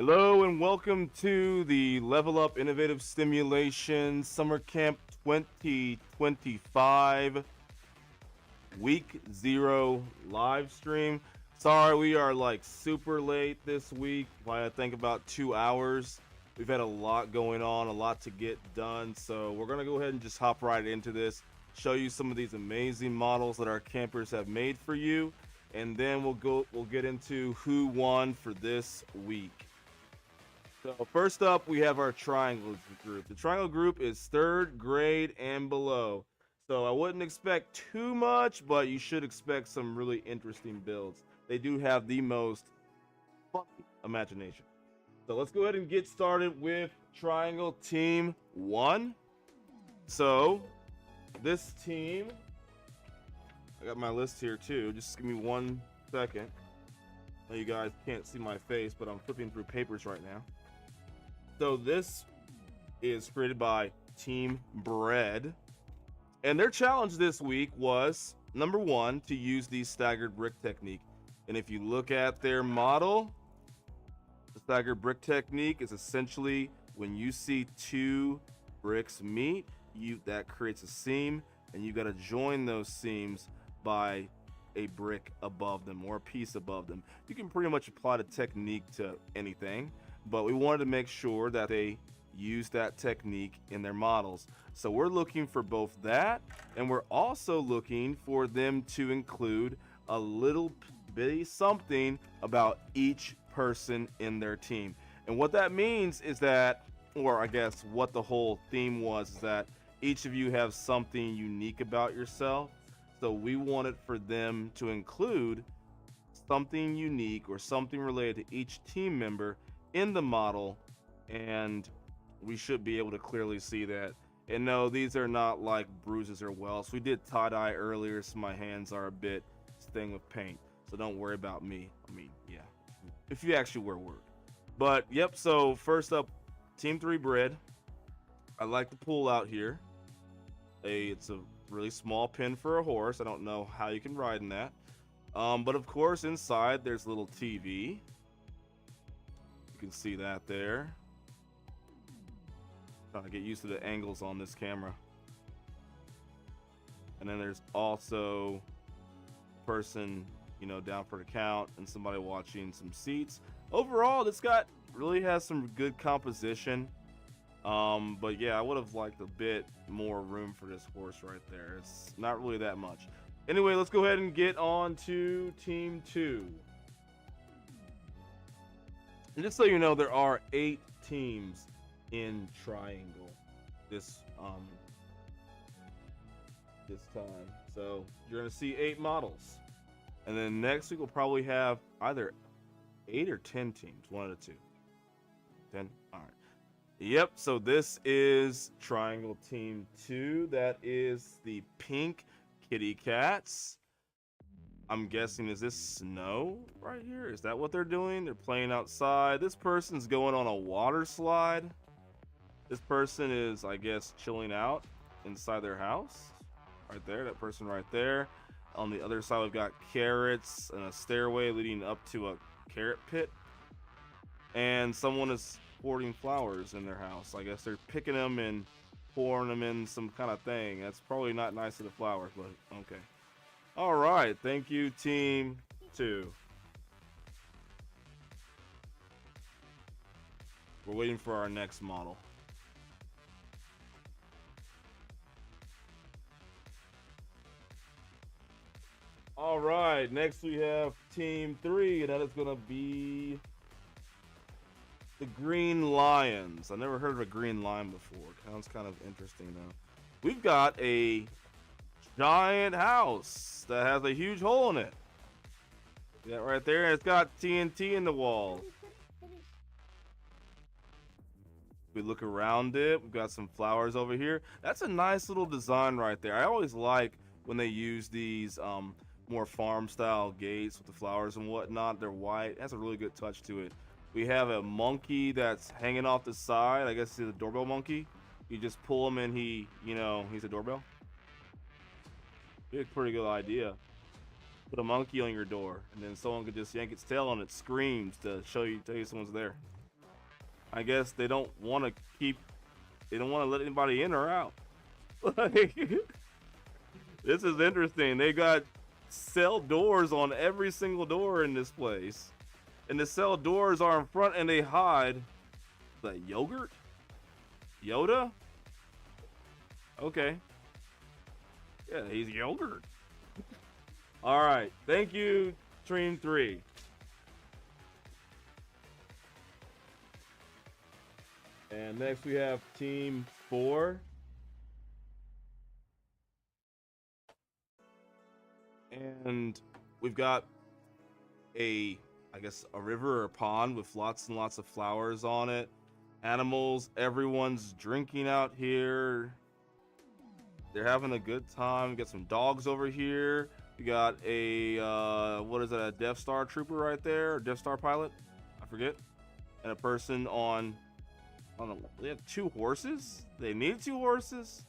Hello and welcome to the Level Up Innovative Stimulation Summer Camp 2025 Week 0 live stream. Sorry, we are like super late this week by I think about 2 hours. We've had a lot going on, a lot to get done, so we're gonna go ahead and just hop right into this, show you some of these amazing models that our campers have made for you, and then we'll get into who won for this week. So first up, we have our triangle group. The triangle group is 3rd grade and below. So I wouldn't expect too much, but you should expect some really interesting builds. They do have the most fun imagination. So let's go ahead and get started with triangle team 1. So this team, I got my list here too. Just give me 1 second. I know you guys can't see my face, but I'm flipping through papers right now. So this is created by Team Bread, and their challenge this week was number 1 to use the staggered brick technique. And if you look at their model, the staggered brick technique is essentially when you see 2 bricks meet, that creates a seam, and you got to join those seams by a brick above them or a piece above them. You can pretty much apply the technique to anything, but we wanted to make sure that they use that technique in their models. So we're looking for both that, and we're also looking for them to include a little bitty something about each person in their team. And what that means is that, or I guess what the whole theme was, is that each of you have something unique about yourself. So we wanted for them to include something unique or something related to each team member in the model, and we should be able to clearly see that. And no, these are not like bruises or welts. We did tie-dye earlier, so my hands are a bit stained with paint, so don't worry about me. I mean, yeah, if you actually wear word. But yep, so first up, team 3 Bread. I like the pull out here. It's a really small pin for a horse. I don't know how you can ride in that, but of course inside there's a little TV. You can see that there. Trying to get used to the angles on this camera. And then there's also a person, down for the count, and somebody watching some seats. Overall, this guy really has some good composition. But yeah, I would have liked a bit more room for this horse right there. It's not really that much. Anyway, let's go ahead and get on to team 2. And just so you know, there are 8 teams in triangle this time. So you're gonna see 8 models. And then next week we'll probably have either 8 or 10 teams, 1 out of 2. 10. All right. Yep, so this is triangle team 2. That is the pink kitty cats. I'm guessing, is this snow right here? Is that what they're doing? They're playing outside. This person's going on a water slide. This person is, I guess, chilling out inside their house. Right there, that person right there. On the other side, we've got carrots and a stairway leading up to a carrot pit. And someone is hoarding flowers in their house. I guess they're picking them and pouring them in some kind of thing. That's probably not nice to the flowers, but okay. All right, thank you, team 2. We're waiting for our next model. All right, next we have team 3, and that is gonna be the Green Lions. I never heard of a green lion before. Sounds kind of interesting though. We've got a giant house that has a huge hole in it. See that right there? It's got TNT in the wall. We look around it. We've got some flowers over here. That's a nice little design right there. I always like when they use these more farm style gates with the flowers and whatnot. They're white. It has a really good touch to it. We have a monkey that's hanging off the side. I guess he's a doorbell monkey. You just pull him and he's a doorbell. It's a pretty good idea. Put a monkey on your door, and then someone could just yank its tail and it screams to tell you someone's there. I guess they don't want to let anybody in or out. Like, this is interesting. They got cell doors on every single door in this place. And the cell doors are in front and they hide. Is that yogurt? Yoda? Okay. Yeah, he's yogurt. All right. Thank you, Team 3. And next we have Team 4. And we've got I guess, a river or a pond with lots and lots of flowers on it. Animals, everyone's drinking out here. They're having a good time. We got some dogs over here. We got what is it, a Death Star trooper right there, or Death Star pilot? I forget. And a person on, I don't know, they have 2 horses? They need 2 horses?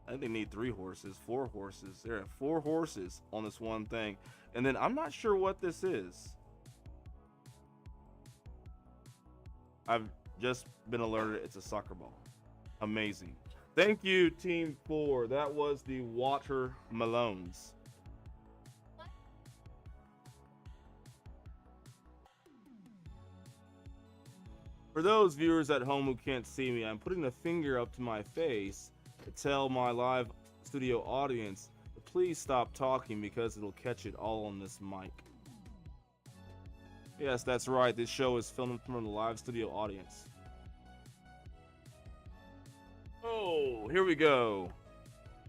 I think they need 3 horses, 4 horses. There are 4 horses on this one thing. And then I'm not sure what this is. I've just been alerted it's a soccer ball. Amazing. Thank you, Team 4. That was the watermelons. For those viewers at home who can't see me, I'm putting a finger up to my face to tell my live studio audience to please stop talking because it'll catch it all on this mic. Yes, that's right. This show is filmed from the live studio audience. Oh, here we go.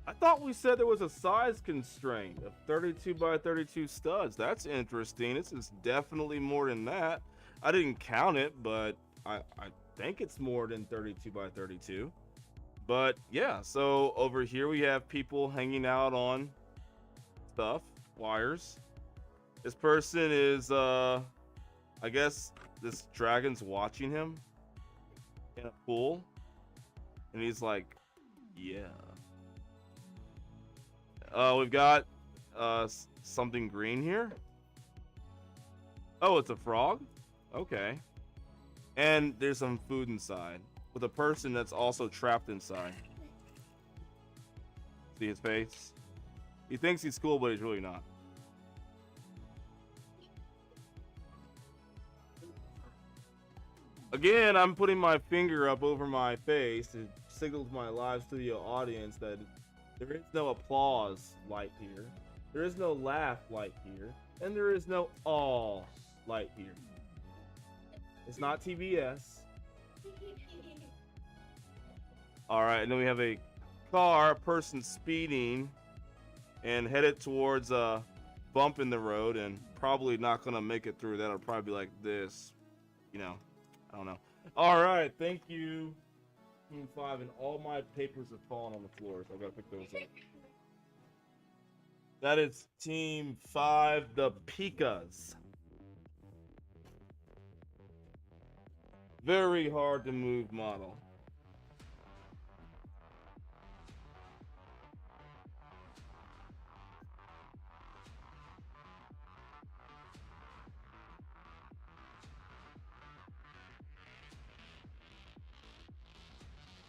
I thought we said there was a size constraint of 32 by 32 studs. That's interesting. This is definitely more than that. I didn't count it, but I think it's more than 32 by 32. But yeah, so over here we have people hanging out on stuff, wires. This person is, I guess this dragon's watching him in a pool. And he's like, yeah. We've got something green here. Oh, it's a frog? Okay. And there's some food inside with a person that's also trapped inside. See his face? He thinks he's cool, but he's really not. Again, I'm putting my finger up over my face to signal to my live studio audience that there is no applause light here. There is no laugh light here. And there is no aw light here. It's not TBS. Alright, and then we have a car, a person speeding and headed towards a bump in the road and probably not gonna make it through. That'll probably be like this, you know. I don't know. All right, thank you, Team 5, and all my papers have fallen on the floor, so I've got to pick those up. That is Team 5, the Pikas. Very hard to move model.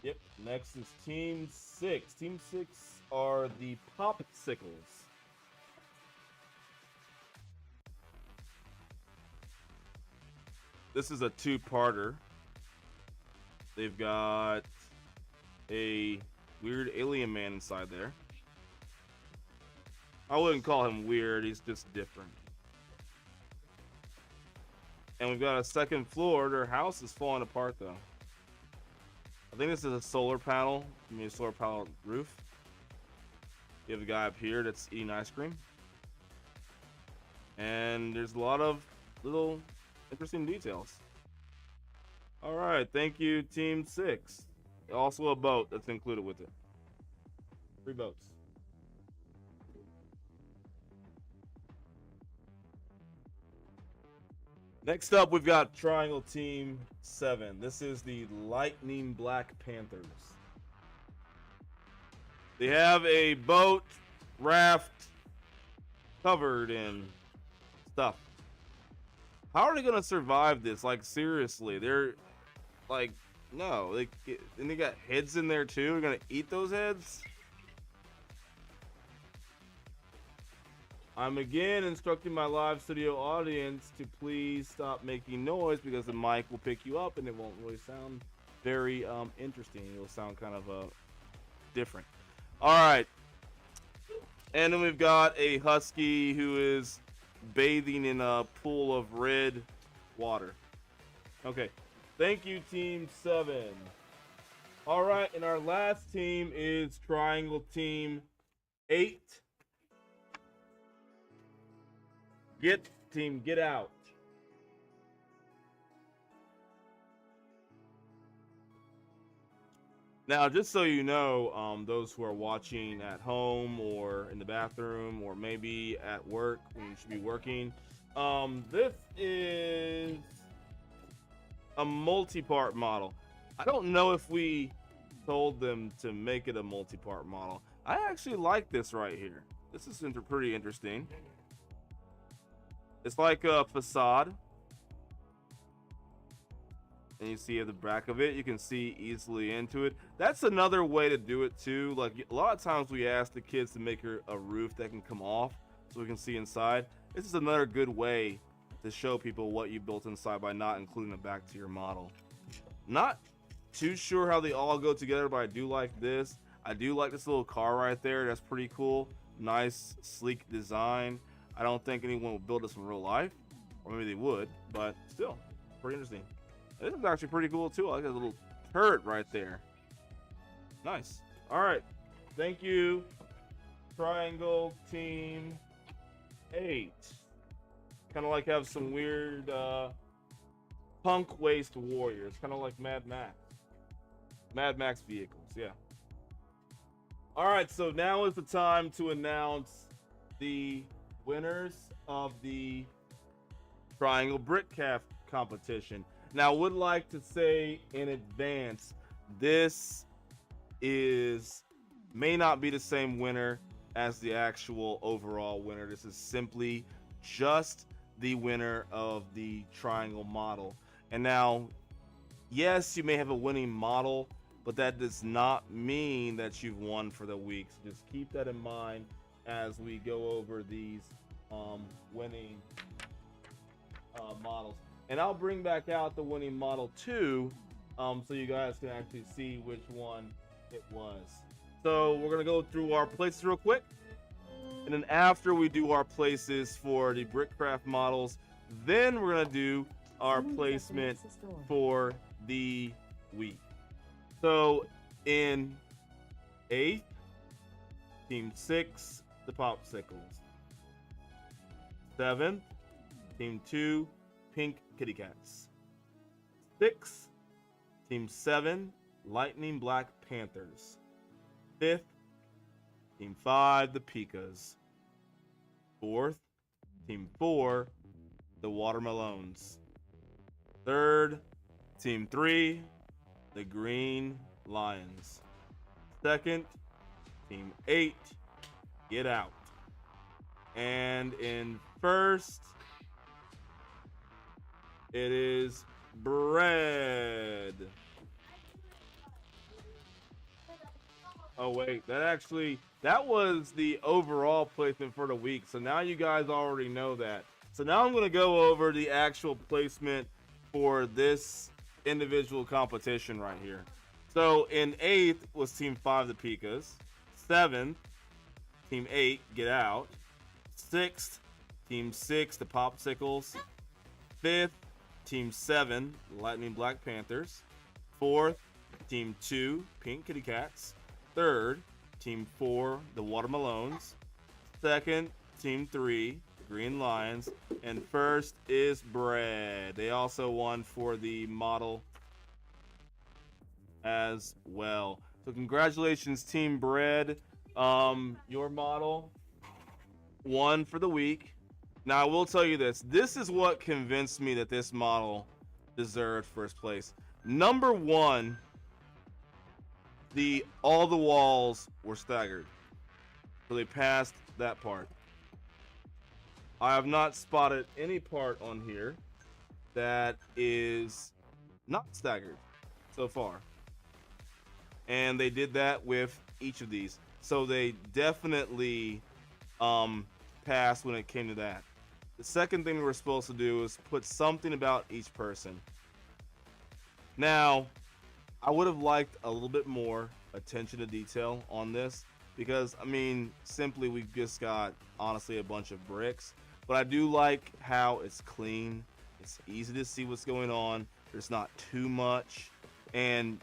Yep, next is Team 6. Team 6 are the Popsicles. This is a 2-parter. They've got a weird alien man inside there. I wouldn't call him weird, he's just different. And we've got a 2nd floor. Their house is falling apart though. I think this is a solar panel. I mean, a solar panel roof. You have a guy up here that's eating ice cream. And there's a lot of little interesting details. All right, thank you, Team 6. Also a boat that's included with it. 3 boats. Next up, we've got Triangle Team 7. This is the Lightning Black Panthers. They have a boat, raft, covered in stuff. How are they gonna survive this? Like, seriously, they're Like, no, and they got heads in there too. We're gonna eat those heads. I'm again instructing my live studio audience to please stop making noise because the mic will pick you up and it won't really sound very interesting. It'll sound kind of different. All right, and then we've got a husky who is bathing in a pool of red water. Okay, thank you, Team 7. All right, and our last team is Triangle Team 8. Get out. Now, just so you know, those who are watching at home or in the bathroom or maybe at work when you should be working, this is a multi-part model. I don't know if we told them to make it a multi-part model. I actually like this right here. This is pretty interesting. It's like a facade. And you see at the back of it, you can see easily into it. That's another way to do it too. Like a lot of times we ask the kids to make a roof that can come off so we can see inside. This is another good way to show people what you built inside by not including it back to your model. Not too sure how they all go together, but I do like this. I do like this little car right there. That's pretty cool. Nice, sleek design. I don't think anyone would build this in real life, or maybe they would, but still, pretty interesting. This is actually pretty cool too. I like that little turret right there. Nice. All right. Thank you, Triangle Team 8. Kind of like have some weird punk waste warriors, kind of like Mad Max. Mad Max vehicles, yeah. All right, so now is the time to announce the winners of the Triangle Brick Craft competition. Now, I would like to say in advance, this may not be the same winner as the actual overall winner. This is simply just the winner of the triangle model. And now, yes, you may have a winning model, but that does not mean that you've won for the week. So just keep that in mind as we go over these winning models. And I'll bring back out the winning model too, so you guys can actually see which one it was. So we're gonna go through our places real quick, and then after we do our places for the Brickcraft models, then we're gonna do our placement for the week. So in 8th, Team 6, the Popsicles. 7th, Team 2, Pink Kitty Cats. 6th, Team 7, Lightning Black Panthers. 5th, Team 5, the Pikas. 4th, Team 4, the Watermelons. 3rd, Team 3, the Green Lions. 2nd, Team 8, Get Out. And in 1st, it is Bread. Oh wait, that was the overall placement for the week. So now you guys already know that. So now I'm gonna go over the actual placement for this individual competition right here. So in 8th was Team 5, the Pikas. 7th, Team 8, Get Out. 6th, Team 6, the Popsicles. 5th, Team 7, Lightning Black Panthers. 4th, Team 2, Pink Kitty Cats. 3rd, Team 4, the Watermelons. 2nd, Team 3, the Green Lions. And 1st is Bread. They also won for the model as well. So congratulations, Team Bread. Your model won for the week. Now, I will tell you this. This is what convinced me that this model deserved first place. Number one, all the walls were staggered. So they passed that part. I have not spotted any part on here that is not staggered. so far. And they did that with each of these. So they definitely passed when it came to that. The second thing we were supposed to do is put something about each person. Now, I would have liked a little bit more attention to detail on this because, I mean, simply we just got, honestly, a bunch of bricks. But I do like how it's clean. It's easy to see what's going on. There's not too much. And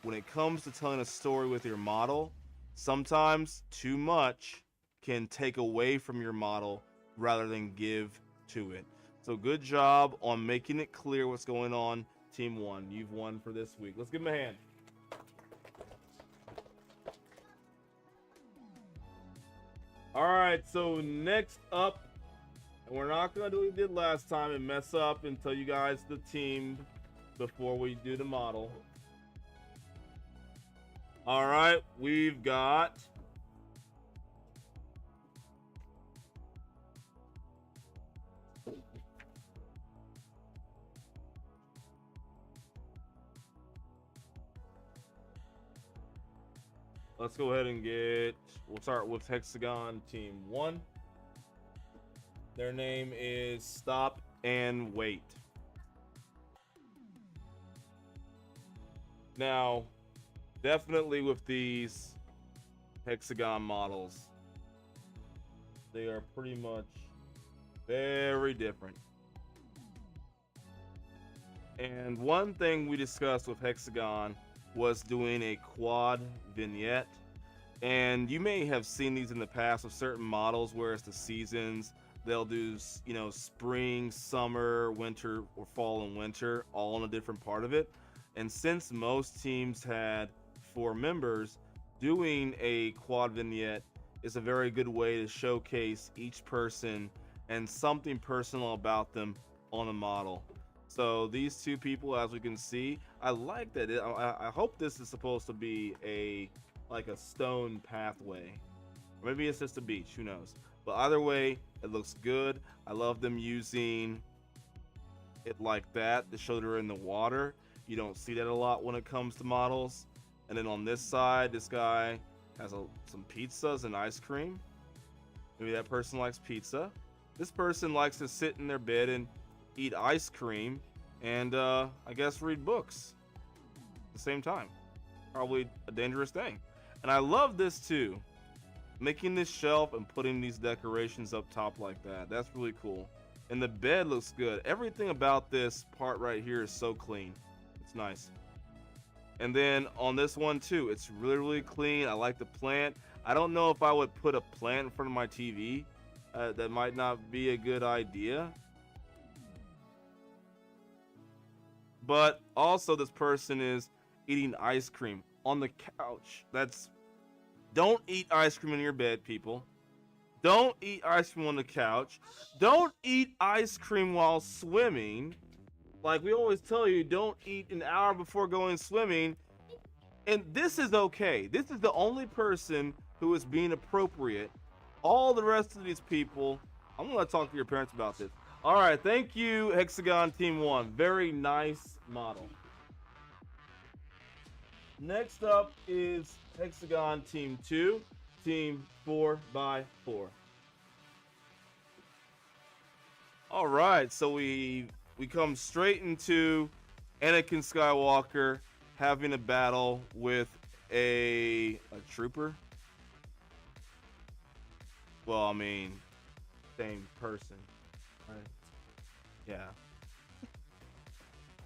when it comes to telling a story with your model, sometimes too much can take away from your model rather than give to it. So good job on making it clear what's going on, Team 1. You've won for this week. Let's give them a hand. All right, so next up, and we're not going to do what we did last time and mess up and tell you guys the team before we do the model. All right, we've got let's go ahead and we'll start with Hexagon Team 1. Their name is Stop and Wait. Now, definitely with these Hexagon models, they are pretty much very different. And one thing we discussed with Hexagon was doing a quad vignette. And you may have seen these in the past with certain models where it's the seasons. They'll do, you know, spring, summer, winter, or fall and winter, all in a different part of it. And since most teams had 4 members, doing a quad vignette is a very good way to showcase each person and something personal about them on the model. So these 2 people, as we can see, I like that. I hope this is supposed to be like a stone pathway. Or maybe it's just a beach, who knows. But either way, it looks good. I love them using it like that to show they're in the water. You don't see that a lot when it comes to models. And then on this side, this guy has some pizzas and ice cream. Maybe that person likes pizza. This person likes to sit in their bed and eat ice cream and I guess read books at the same time. Probably a dangerous thing. And I love this too. Making this shelf and putting these decorations up top like that. That's really cool. And the bed looks good. Everything about this part right here is so clean. It's nice. And then on this one too, it's really clean. I like the plant. I don't know if I would put a plant in front of my TV. That might not be a good idea. But also this person is eating ice cream on the couch. Don't eat ice cream in your bed, people. Don't eat ice cream on the couch. Don't eat ice cream while swimming. Like we always tell you, don't eat an hour before going swimming. And this is okay. This is the only person who is being appropriate. All the rest of these people, I'm going to talk to your parents about this. All right, thank you, Hexagon Team 1. Very nice model. Next up is Hexagon Team 2, Team 4x4. All right, so we come straight into Anakin Skywalker having a battle with a trooper. Well, I mean, same person, right? Yeah.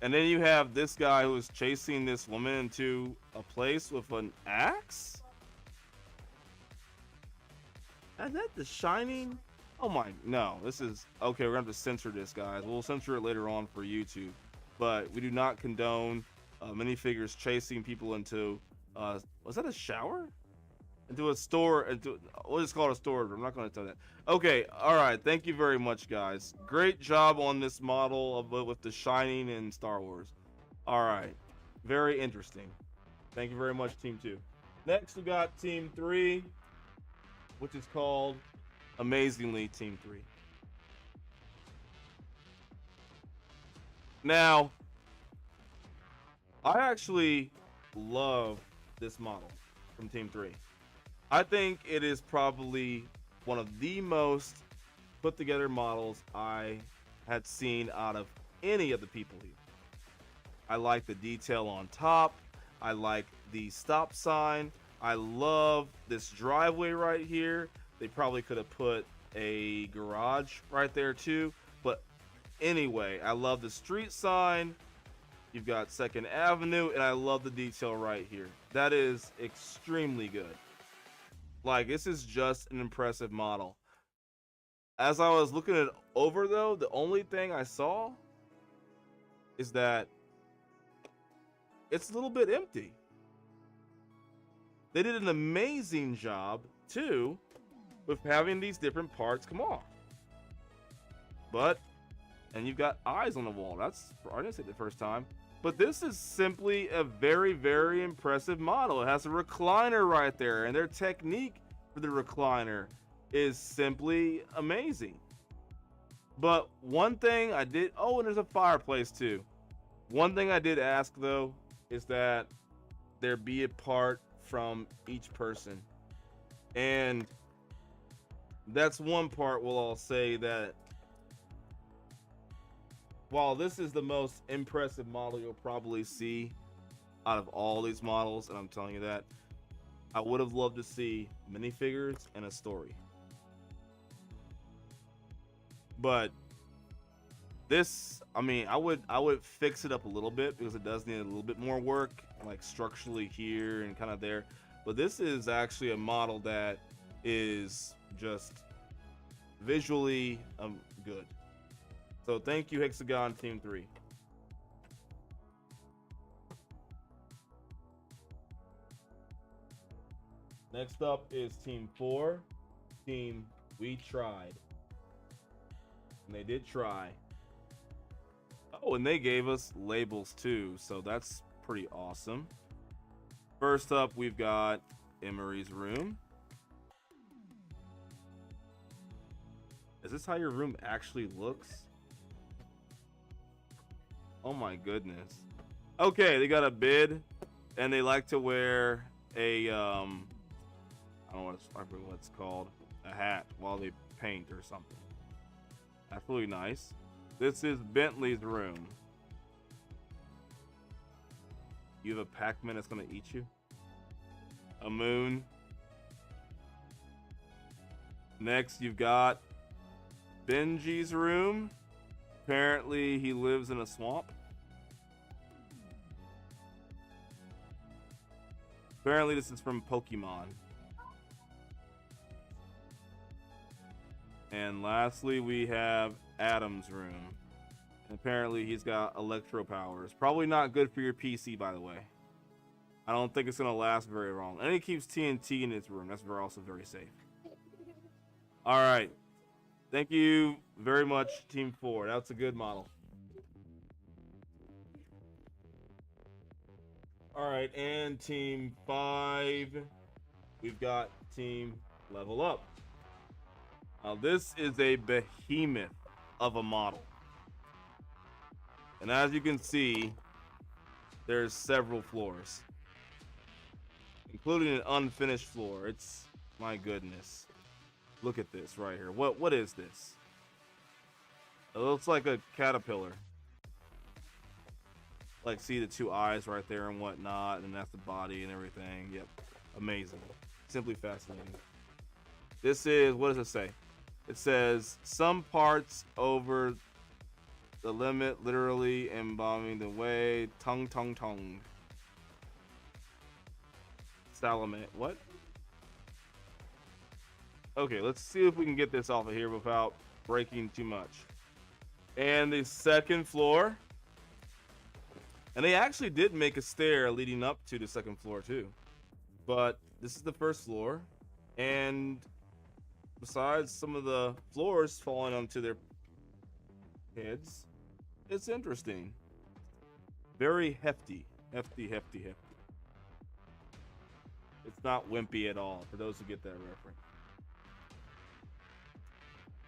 And then you have this guy who is chasing this woman into a place with an axe? Is that The Shining? Oh my, no, this is, okay, we're gonna have to censor this, guys. We'll censor it later on for YouTube. But we do not condone minifigures chasing people into, was that a shower? Into a store, we'll just call it a storage room. I'm not gonna tell that. Okay, all right, thank you very much, guys. Great job on this model with The Shining and Star Wars. All right, very interesting. Thank you very much, Team 2. Next, we got Team 3, which is called, amazingly, Team 3. Now, I actually love this model from Team 3. I think it is probably one of the most put together models I had seen out of any of the people here. I like the detail on top. I like the stop sign. I love this driveway right here. They probably could have put a garage right there too. But anyway, I love the street sign. You've got 2nd Avenue, and I love the detail right here. That is extremely good. Like, this is just an impressive model. As I was looking it over, though, the only thing I saw is that it's a little bit empty. They did an amazing job, too, with having these different parts come off. But, and you've got eyes on the wall. That's, I didn't say it the first time. But this is simply a very, very impressive model. It has a recliner right there, and their technique for the recliner is simply amazing. But one thing I did, oh, and there's a fireplace too. One thing I did ask though is that there be a part from each person. And that's one part we'll all say that while this is the most impressive model you'll probably see out of all these models, and I'm telling you that, I would have loved to see minifigures and a story. But this, I mean, I would fix it up a little bit because it does need a little bit more work, like structurally here and kind of there. But this is actually a model that is just visually good. So thank you, Hexagon Team 3. Next up is Team 4. Team We Tried. And they did try. Oh, and they gave us labels too, so that's pretty awesome. First up, we've got Emery's room. Is this how your room actually looks? Oh my goodness. Okay, they got a bid, and they like to wear a I don't know I forget what it's called, a hat while they paint or something. That's really nice. This is Bentley's room. You have a Pac-Man that's gonna eat you. A moon. Next, you've got Benji's room. Apparently, he lives in a swamp. Apparently, this is from Pokemon. And lastly, we have Adam's room. And apparently, he's got electro powers. Probably not good for your PC, by the way. I don't think it's going to last very long. And he keeps TNT in his room. That's also very safe. All right. Thank you very much, Team 4. That's a good model. All right, and Team 5, we've got Team Level Up. Now, this is a behemoth of a model. And as you can see, there's several floors, including an unfinished floor. It's, my goodness. Look at this right here. What is this? It looks like a caterpillar. Like, see the two eyes right there and whatnot, and that's the body and everything. Yep, amazing. Simply fascinating. This is, what does it say? It says, some parts over the limit, literally embalming the way. Tongue, tongue, tongue. Salame, what? Okay, let's see if we can get this off of here without breaking too much. And the second floor. And they actually did make a stair leading up to the second floor too. But this is the first floor. And besides some of the floors falling onto their heads, it's interesting. Very hefty. Hefty, hefty, hefty. It's not wimpy at all, for those who get that reference.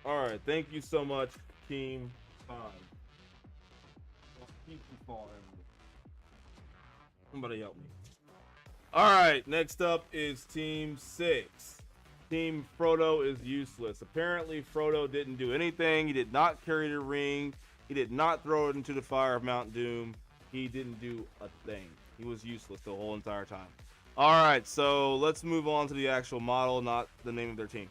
All right, thank you so much, Team 5. Keep you falling. Somebody help me. All right, next up is Team 6. Team Frodo is useless. Apparently, Frodo didn't do anything. He did not carry the ring. He did not throw it into the fire of Mount Doom. He didn't do a thing. He was useless the whole entire time. All right, so let's move on to the actual model, not the name of their team.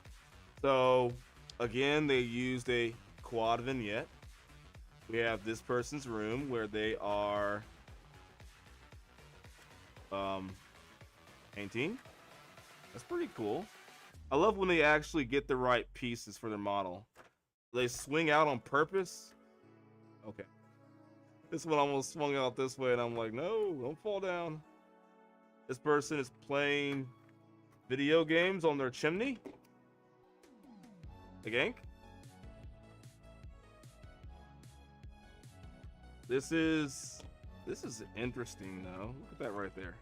So, again, they used a quad vignette. We have this person's room where they are painting. That's pretty cool. I love when they actually get the right pieces for their model. They swing out on purpose. Okay. This one almost swung out this way, and I'm like, no, don't fall down. This person is playing video games on their chimney. The gank. This is interesting though. Look at that right there.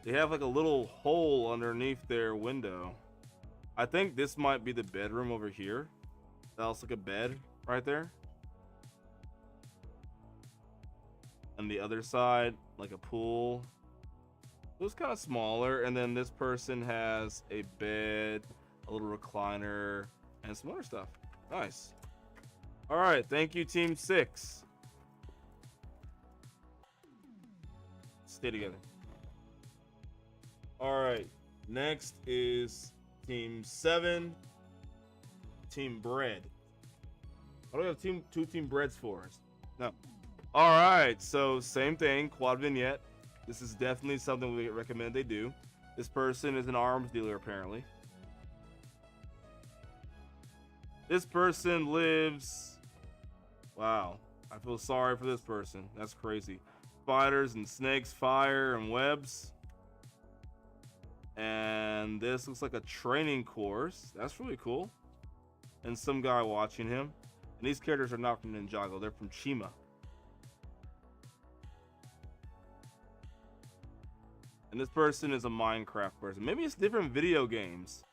They have like a little hole underneath their window. I think this might be the bedroom over here. That looks like a bed right there. On the other side, like a pool. It was kind of smaller, and then this person has a bed, a little recliner, and some other stuff. Nice. All right, thank you, Team 6. Stay together. All right, next is Team 7, Team Bread. What do we have two Team Breads for us? No. All right, so same thing, quad vignette. This is definitely something we recommend they do. This person is an arms dealer, apparently. This person lives... Wow, I feel sorry for this person. That's crazy. Spiders and snakes, fire and webs. And this looks like a training course. That's really cool. And some guy watching him. And these characters are not from Ninjago. They're from Chima. And this person is a Minecraft person. Maybe it's different video games.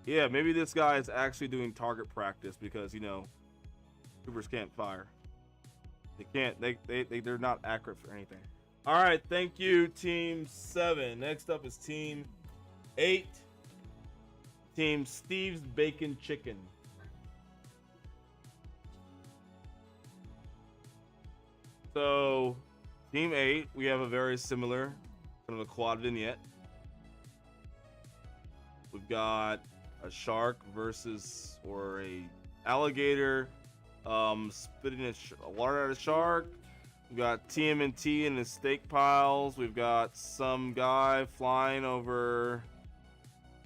Yeah, maybe this guy is actually doing target practice because, you know, troopers can't fire. They can't. They're not accurate for anything. All right, thank you, Team 7. Next up is Team 8. Team Steve's Bacon Chicken. So, Team 8, we have a very similar kind of a quad vignette. We've got a shark versus, or a alligator spitting water at a shark. We've got TMNT in the steak piles. We've got some guy flying over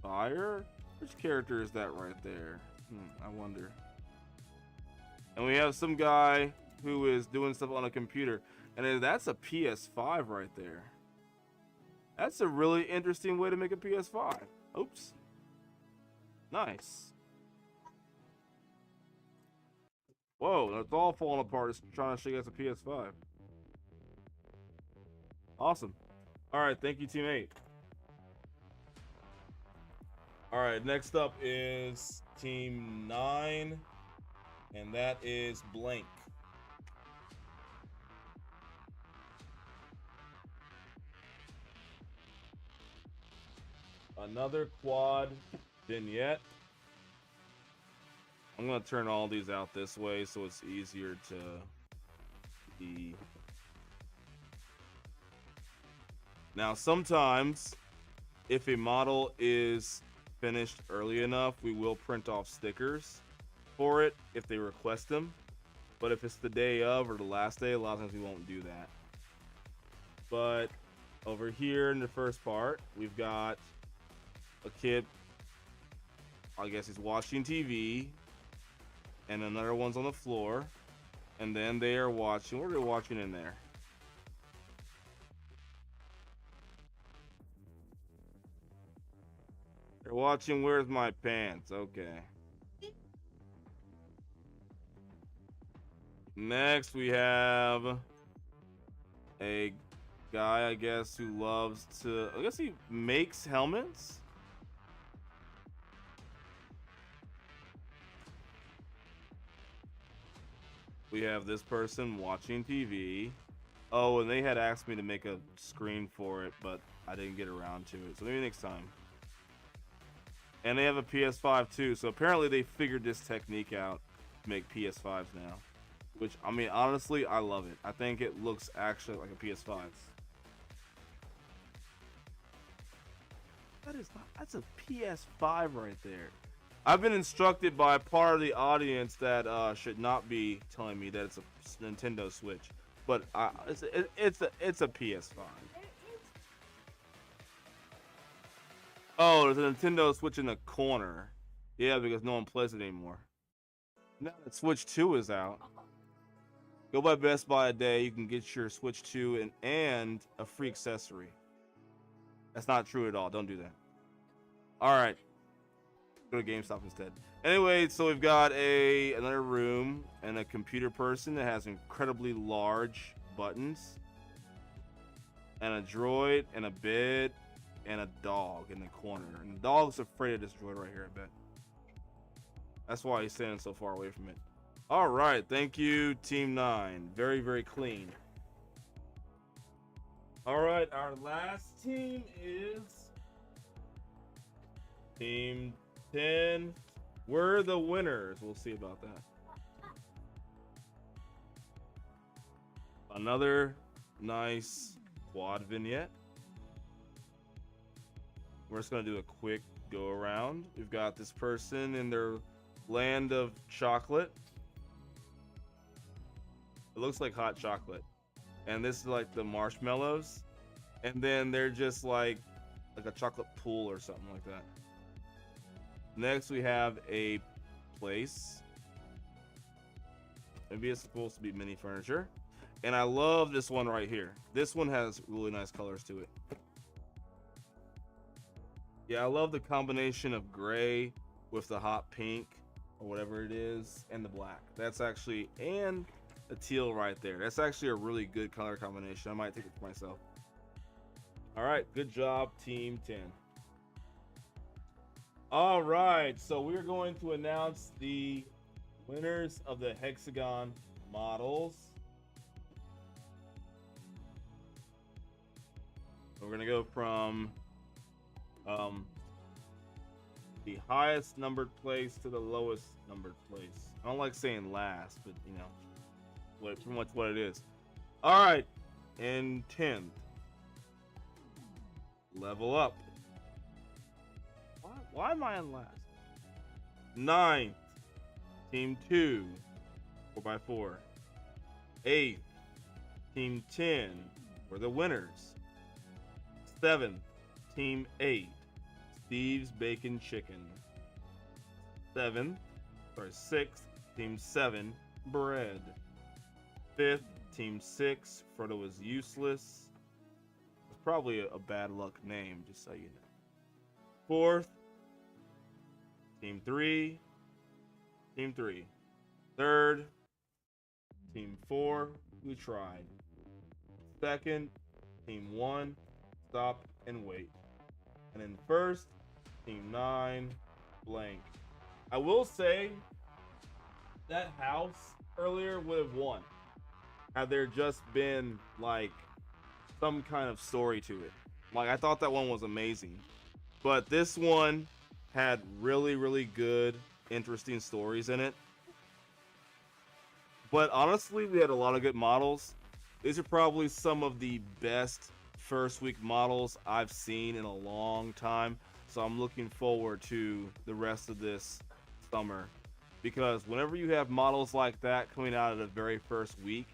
fire. Which character is that right there? I wonder. And we have some guy who is doing stuff on a computer. And that's a PS5 right there. That's a really interesting way to make a PS5. Oops. Nice. Whoa, that's all falling apart. It's trying to show you guys a PS5. Awesome. All right, thank you, Team 8. All right, next up is Team 9, and that is Blank. Another quad vignette. I'm gonna turn all these out this way so it's easier to see. Now, sometimes if a model is finished early enough, we will print off stickers for it if they request them. But if it's the day of or the last day, a lot of times we won't do that. But over here in the first part, we've got a kid, I guess he's watching TV, and another one's on the floor, and then they are watching, what are they watching in there? They're watching Where's My Pants? Okay. Next we have a guy, I guess, who loves to, I guess he makes helmets. We have this person watching TV. Oh, and they had asked me to make a screen for it, but I didn't get around to it. So maybe next time. And they have a PS5 too, so apparently they figured this technique out to make PS5s now. Which, I mean, honestly, I love it. I think it looks actually like a PS5. That's a PS5 right there. I've been instructed by part of the audience that should not be telling me that it's a Nintendo Switch, but it's a PS5. Oh, there's a Nintendo Switch in the corner. Yeah, because no one plays it anymore. Now that Switch 2 is out, go by Best Buy a day. You can get your Switch 2 and a free accessory. That's not true at all. Don't do that. All right. Go to GameStop instead. Anyway, so we've got another room and a computer person that has incredibly large buttons, and a droid and a bed and a dog in the corner. And the dog's afraid of this droid right here, I bet. That's why he's standing so far away from it. All right, thank you, Team 9. Very, very clean. All right, our last team is Team 10. We're the winners. We'll see about that. Another nice quad vignette. We're just going to do a quick go around. We've got this person in their land of chocolate. It looks like hot chocolate. And this is like the marshmallows. And then they're just like a chocolate pool or something like that. Next, we have a place. Maybe it's supposed to be mini furniture. And I love this one right here. This one has really nice colors to it. Yeah, I love the combination of gray with the hot pink or whatever it is and the black. That's actually, and a teal right there. That's actually a really good color combination. I might take it for myself. All right, good job, Team 10. All right, so we're going to announce the winners of the hexagon models. We're gonna go from the highest numbered place to the lowest numbered place. I don't like saying last, but you know, pretty much what it is. All right, in 10th, level up. Why am I in last? 9th, Team 2, 4x4. 8th, Team 10, we're the winners. 7th, Team 8, Steve's Bacon Chicken. 6th, Team 7, Bread. 5th, Team 6, Frodo is useless. It's probably a bad luck name, just so you know. 4th, Team 3, Team 3. 3rd, Team 4, we tried. 2nd, Team 1, stop and wait. And then 1st, Team 9, blank. I will say that house earlier would have won had there just been like some kind of story to it. Like, I thought that one was amazing, but this one had really, really good, interesting stories in it. But honestly, we had a lot of good models. These are probably some of the best first week models I've seen in a long time. So I'm looking forward to the rest of this summer, because whenever you have models like that coming out of the very first week,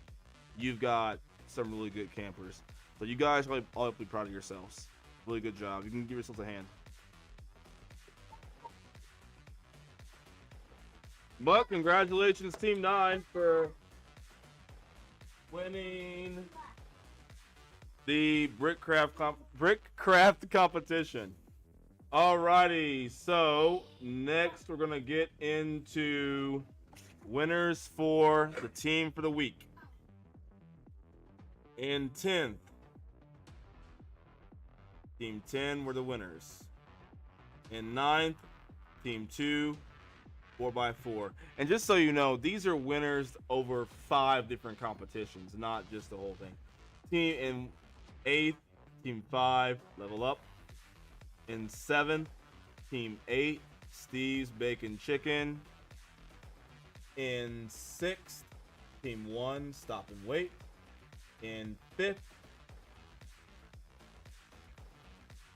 you've got some really good campers. So you guys all be proud of yourselves. Really good job. You can give yourselves a hand. But congratulations, Team 9, for winning the Brickcraft competition. Alrighty, so next we're gonna get into winners for the team for the week. In 10th, Team 10 were the winners. In 9th, Team 2, 4x4. And just so you know, these are winners over 5 different competitions, not just the whole thing. Team in 8th, Team 5, level up. In 7th, Team 8, Steve's Bacon Chicken. In 6th, Team 1, Stop and Wait. In 5th,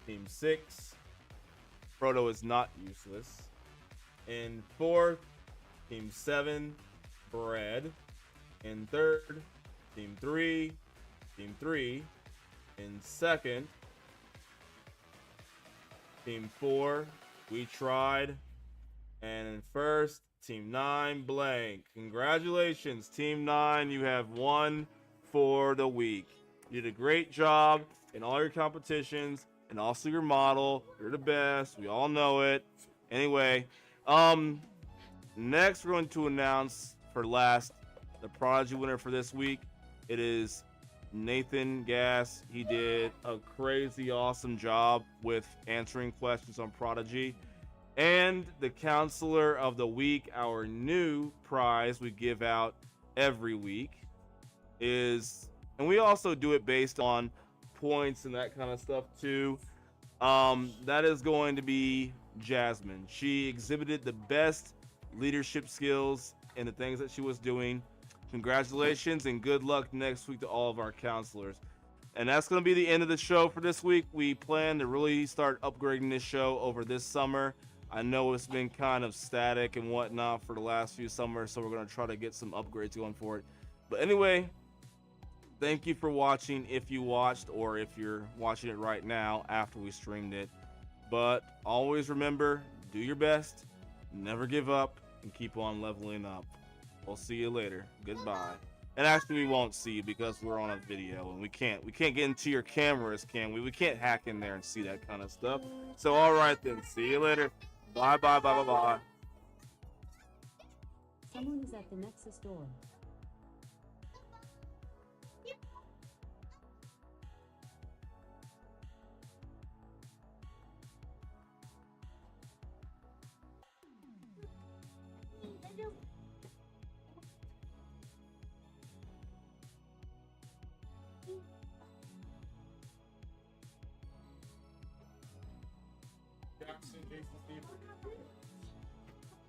Team 6, Frodo is not useless. In 4th, Team 7, Bread. In 3rd, Team 3, Team 3. In 2nd, Team 4, We Tried. And in 1st, Team 9, Blank. Congratulations, Team 9. You have won for the week. You did a great job in all your competitions and also your model. You're the best. We all know it. Anyway, next we're going to announce for last the Prodigy winner for this week. It is Nathan Gass. He did a crazy awesome job with answering questions on Prodigy. And the Counselor of the Week, our new prize we give out every week, is, and we also do it based on points and that kind of stuff too. That is going to be Jasmine. She exhibited the best leadership skills in the things that she was doing. Congratulations and good luck next week to all of our counselors. And that's going to be the end of the show for this week. We plan to really start upgrading this show over this summer. I know it's been kind of static and whatnot for the last few summers, so we're going to try to get some upgrades going for it. But anyway, thank you for watching if you watched, or if you're watching it right now after we streamed it. But always remember, do your best, never give up, and keep on leveling up. We'll see you later. Goodbye. And actually, we won't see you because we're on a video and we can't get into your cameras, can we? We can't hack in there and see that kind of stuff. So all right then, see you later. Bye bye bye bye bye. Someone is at the Nexus door. Jackson, Jason, Steve.